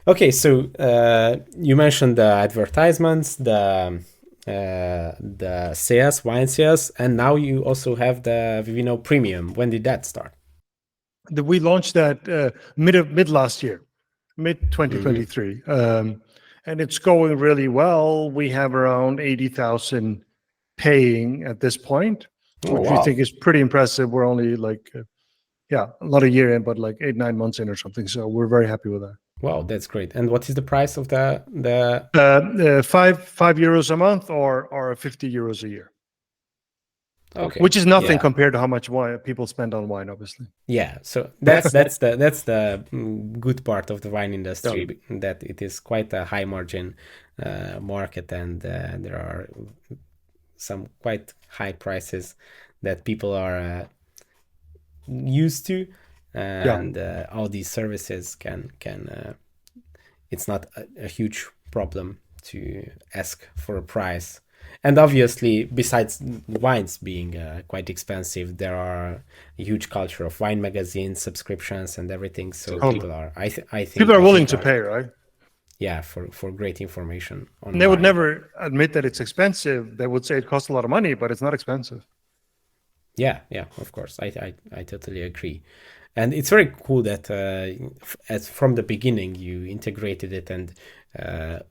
Okay, so you mentioned the advertisements, the sales, wine sales, and now you also have the Vivino Premium. When did that start? We launched that mid last year, mid Hmm. 2023, and it's going really well. We have around 80,000 paying at this point, Oh, which we wow. think is pretty impressive. We're only like, not a year in, but like 8 9 months in or something. So we're very happy with that. Wow, that's great. And what is the price of the Five euros a month or 50 euros a year, Okay. which is nothing Yeah. compared to how much wine people spend on wine, obviously. Yeah, so that's the good part of the wine industry, Totally. that it is quite a high margin market, and there are some quite high prices that people are used to, Yeah, and all these services can it's not a huge problem to ask for a price. And obviously, besides wines being quite expensive, there are a huge culture of wine magazines, subscriptions, and everything. So totally. people are, I People think, are I willing think to are, pay, right? yeah, for great information And on they would wine. never admit that it's expensive. They would say it costs a lot of money, but it's not expensive. Yeah, yeah, of course. I totally agree. And it's very cool that as from the beginning you integrated it and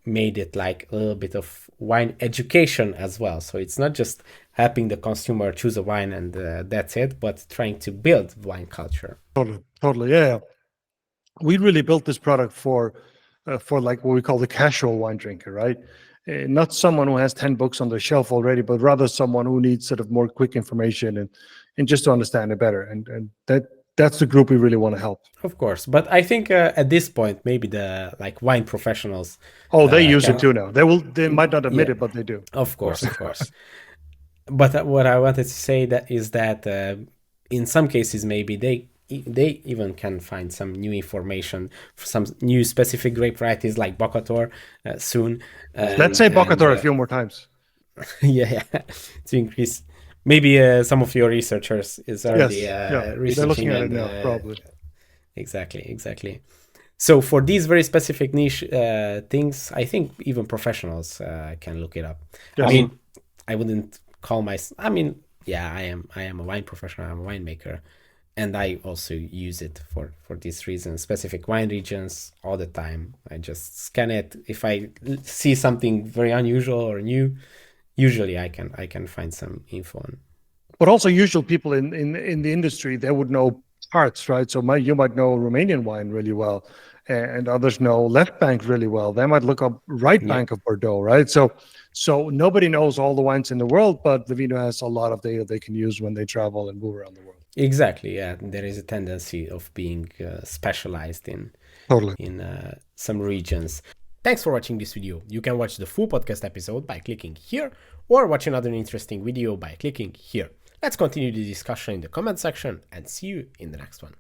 made it like a little bit of wine education as well. So it's not just helping the consumer choose a wine and that's it, but trying to build wine culture. Totally, totally. Yeah, we really built this product for like what we call the casual wine drinker, right? Not someone who has 10 books on the shelf already, but rather someone who needs sort of more quick information and just to understand it better. And that's the group we really want to help. Of course, but I think at this point maybe the like wine professionals Oh, they use it can, too now. They might not admit yeah, it, but they do. of course, of course. But what I wanted to say that is that in some cases maybe they even can find some new information, some new specific grape varieties like Bocator soon, Let's say and Bocator a few more times. yeah, yeah, to increase. Maybe some of your researchers is already Yes, yeah, they're looking researching at it and now, probably. exactly, exactly. So for these very specific niche things, I think even professionals can look it up. I Yes. mean, I wouldn't call my. I mean, yeah, I am a wine professional. I'm a winemaker, and I also use it for this reason. Specific wine regions all the time. I just scan it. If I see something very unusual or new, usually I can find some info on. But also usual people in the industry, they would know parts, right? So you might know Romanian wine really well, and others know left bank really well. They might look up right Yeah. bank of Bordeaux, right? So nobody knows all the wines in the world, but Vivino has a lot of data they can use when they travel and move around the world. Exactly. Yeah, there is a tendency of being specialized Totally. in some regions. Thanks for watching this video. You can watch the full podcast episode by clicking here, or watch another interesting video by clicking here. Let's continue the discussion in the comment section and see you in the next one.